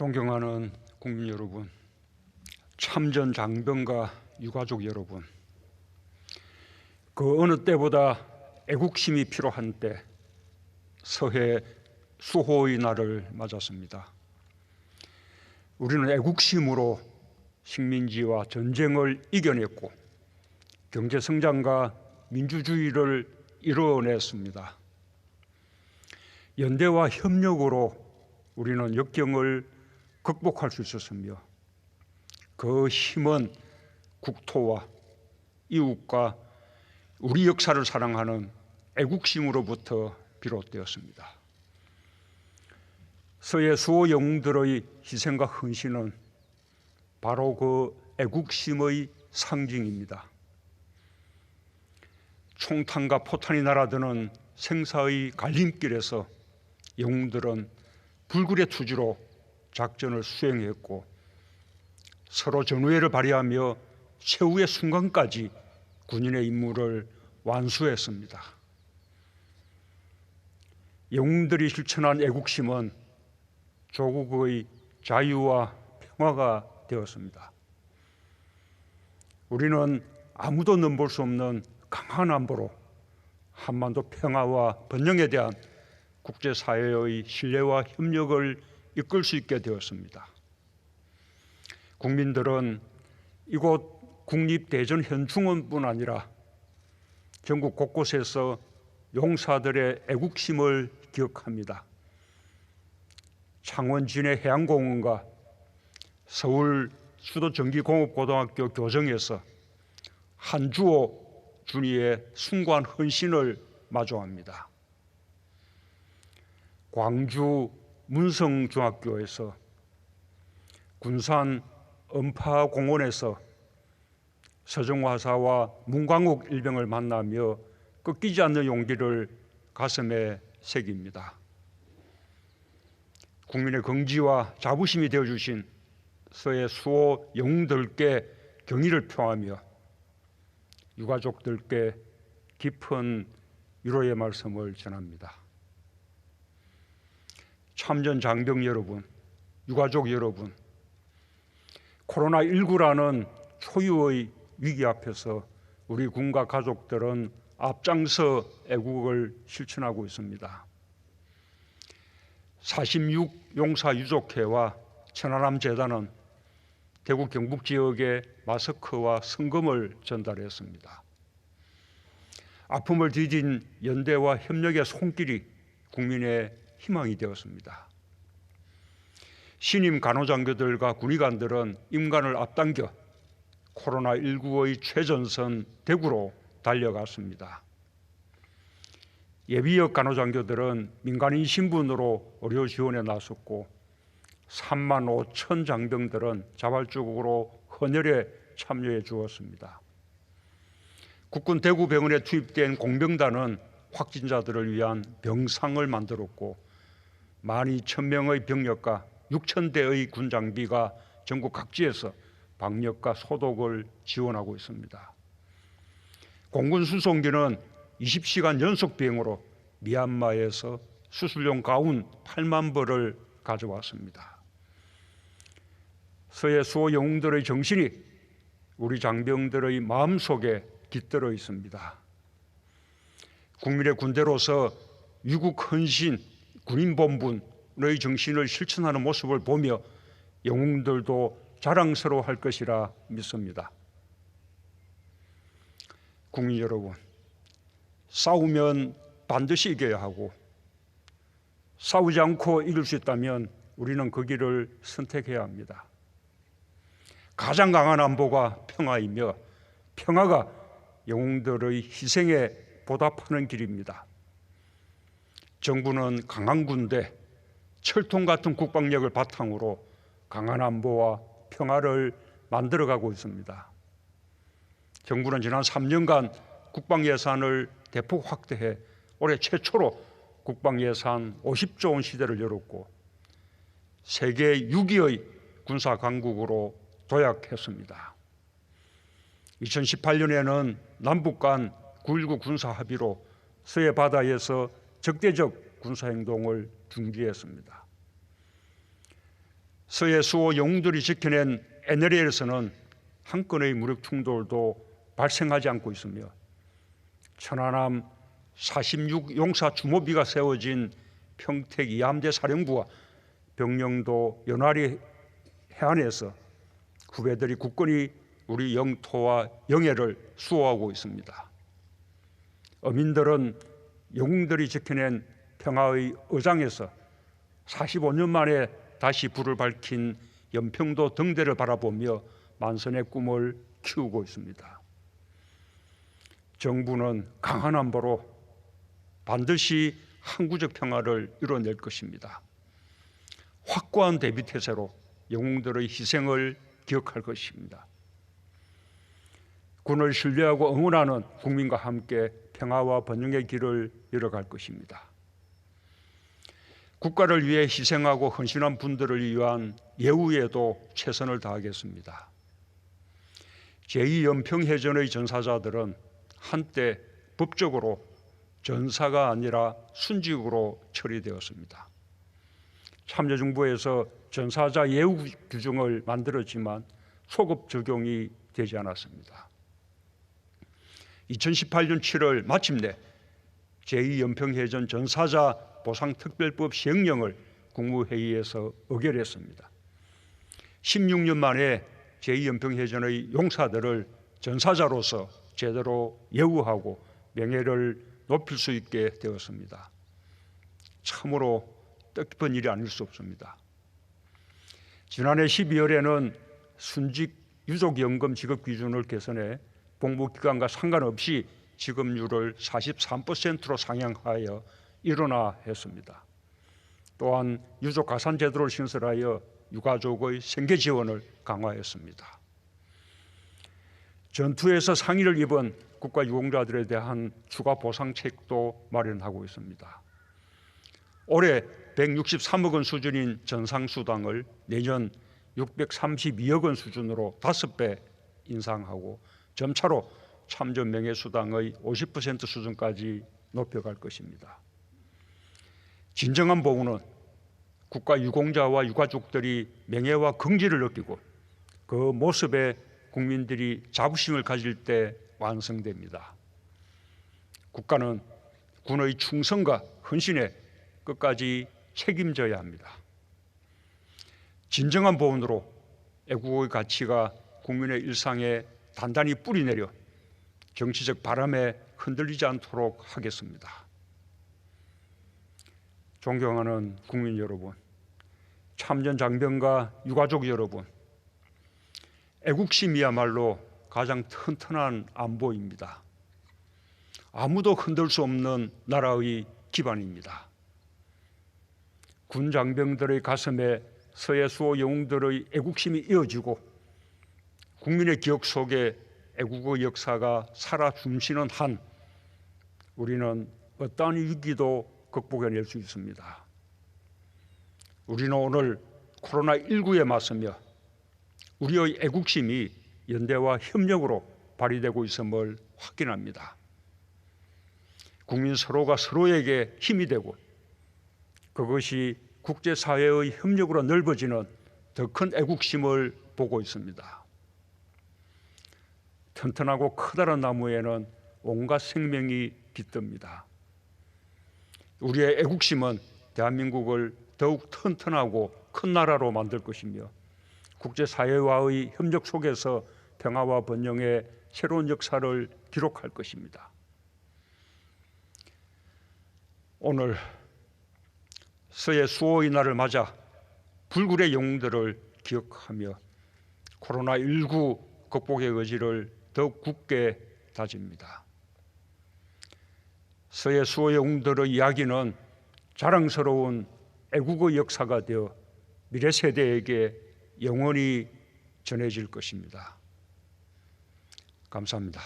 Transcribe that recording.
존경하는 국민 여러분, 참전 장병과 유가족 여러분, 그 어느 때보다 애국심이 필요한 때 서해 수호의 날을 맞았습니다. 우리는 애국심으로 식민지와 전쟁을 이겨냈고 경제 성장과 민주주의를 이뤄냈습니다. 연대와 협력으로 우리는 역경을 극복할 수 있었으며 그 힘은 국토와 이웃과 우리 역사를 사랑하는 애국심으로부터 비롯되었습니다. 서해 수호 영웅들의 희생과 헌신은 바로 그 애국심의 상징입니다. 총탄과 포탄이 날아드는 생사의 갈림길에서 영웅들은 불굴의 투지로 작전을 수행했고 서로 전우애를 발휘하며 최후의 순간까지 군인의 임무를 완수했습니다. 영웅들이 실천한 애국심은 조국의 자유와 평화가 되었습니다. 우리는 아무도 넘볼 수 없는 강한 안보로 한반도 평화와 번영에 대한 국제사회의 신뢰와 협력을 이끌 수 있게 되었습니다. 국민들은 이곳 국립대전현충원뿐 아니라 전국 곳곳에서 용사들의 애국심을 기억합니다. 창원 진해 해양공원과 서울 수도전기공업고등학교 교정에서 한주호 준이의 숭고한 헌신을 마주합니다. 광주 문성중학교에서 군산 음파공원에서 서정화사와 문광욱 일병을 만나며 꺾이지 않는 용기를 가슴에 새깁니다. 국민의 긍지와 자부심이 되어주신 서해 수호 영웅들께 경의를 표하며 유가족들께 깊은 위로의 말씀을 전합니다. 참전 장병 여러분, 유가족 여러분, 코로나19라는 초유의 위기 앞에서 우리 군과 가족들은 앞장서 애국을 실천하고 있습니다. 46 용사 유족회와 천안함 재단은 대구 경북 지역에 마스크와 성금을 전달했습니다. 아픔을 디딘 연대와 협력의 손길이 국민의 희망이 되었습니다. 신임 간호장교들과 군의관들은 임관을 앞당겨 코로나19의 최전선 대구로 달려갔습니다. 예비역 간호장교들은 민간인 신분으로 의료 지원에 나섰고 3만 5천 장병들은 자발적으로 헌혈에 참여해 주었습니다. 국군 대구병원에 투입된 공병단은 확진자들을 위한 병상을 만들었고 12,000명의 병력과 6,000대의 군장비가 전국 각지에서 방역과 소독을 지원하고 있습니다. 공군 수송기는 20시간 연속 비행으로 미얀마에서 수술용 가운 8만 벌을 가져왔습니다. 서해 수호 영웅들의 정신이 우리 장병들의 마음속에 깃들어 있습니다. 국민의 군대로서 위국 헌신, 군인 본분의 정신을 실천하는 모습을 보며 영웅들도 자랑스러워할 것이라 믿습니다. 국민 여러분, 싸우면 반드시 이겨야 하고 싸우지 않고 이길 수 있다면 우리는 그 길을 선택해야 합니다. 가장 강한 안보가 평화이며 평화가 영웅들의 희생에 보답하는 길입니다. 정부는 강한 군대, 철통 같은 국방력을 바탕으로 강한 안보와 평화를 만들어가고 있습니다. 정부는 지난 3년간 국방 예산을 대폭 확대해 올해 최초로 국방 예산 50조 원 시대를 열었고 세계 6위의 군사 강국으로 도약했습니다. 2018년에는 남북 간 9.19 군사 합의로 서해 바다에서 적대적 군사 행동을 중지했습니다. 서해 수호 영웅들이 지켜낸 NLL에서는 한 건의 무력 충돌도 발생하지 않고 있으며 천안함 46 용사 주모비가 세워진 평택 2함대 사령부와 병영도 연화리 해안에서 후배들이 굳건히 우리 영토와 영해를 수호하고 있습니다. 어민들은 영웅들이 지켜낸 평화의 의장에서 45년 만에 다시 불을 밝힌 연평도 등대를 바라보며 만선의 꿈을 키우고 있습니다. 정부는 강한 안보로 반드시 항구적 평화를 이뤄낼 것입니다. 확고한 대비태세로 영웅들의 희생을 기억할 것입니다. 군을 신뢰하고 응원하는 국민과 함께 평화와 번영의 길을 열어갈 것입니다. 국가를 위해 희생하고 헌신한 분들을 위한 예우에도 최선을 다하겠습니다. 제2연평해전의 전사자들은 한때 법적으로 전사가 아니라 순직으로 처리되었습니다. 참여정부에서 전사자 예우 규정을 만들었지만 소급 적용이 되지 않았습니다. 2018년 7월 마침내 제2연평해전 전사자 보상특별법 시행령을 국무회의에서 의결했습니다. 16년 만에 제2연평해전의 용사들을 전사자로서 제대로 예우하고 명예를 높일 수 있게 되었습니다. 참으로 뜻깊은 일이 아닐 수 없습니다. 지난해 12월에는 순직 유족연금 지급 기준을 개선해 복무기간과 상관없이 지급률을 43%로 상향하여 일원화했습니다. 또한 유족 가산 제도를 신설하여 유가족의 생계 지원을 강화했습니다. 전투에서 상해를 입은 국가 유공자들에 대한 추가 보상책도 마련하고 있습니다. 올해 163억 원 수준인 전상수당을 내년 632억 원 수준으로 5배 인상하고 점차로 참전 명예수당의 50% 수준까지 높여갈 것입니다. 진정한 보훈은 국가 유공자와 유가족들이 명예와 긍지를 느끼고 그 모습에 국민들이 자부심을 가질 때 완성됩니다. 국가는 군의 충성과 헌신에 끝까지 책임져야 합니다. 진정한 보훈으로 애국의 가치가 국민의 일상에 단단히 뿌리내려 정치적 바람에 흔들리지 않도록 하겠습니다. 존경하는 국민 여러분, 참전 장병과 유가족 여러분, 애국심이야말로 가장 튼튼한 안보입니다. 아무도 흔들 수 없는 나라의 기반입니다. 군 장병들의 가슴에 서해 수호 영웅들의 애국심이 이어지고 국민의 기억 속에 애국의 역사가 살아 숨쉬는 한 우리는 어떠한 위기도 극복해낼 수 있습니다. 우리는 오늘 코로나19에 맞서며 우리의 애국심이 연대와 협력으로 발휘되고 있음을 확인합니다. 국민 서로가 서로에게 힘이 되고 그것이 국제사회의 협력으로 넓어지는 더 큰 애국심을 보고 있습니다. 튼튼하고 커다란 나무에는 온갖 생명이 깃듭니다. 우리의 애국심은 대한민국을 더욱 튼튼하고 큰 나라로 만들 것이며 국제사회와의 협력 속에서 평화와 번영의 새로운 역사를 기록할 것입니다. 오늘 서해 수호의 날을 맞아 불굴의 영웅들을 기억하며 코로나19 극복의 의지를 더욱 굳게 다집니다. 서해 수호 영웅들의 이야기는 자랑스러운 애국의 역사가 되어 미래 세대에게 영원히 전해질 것입니다. 감사합니다.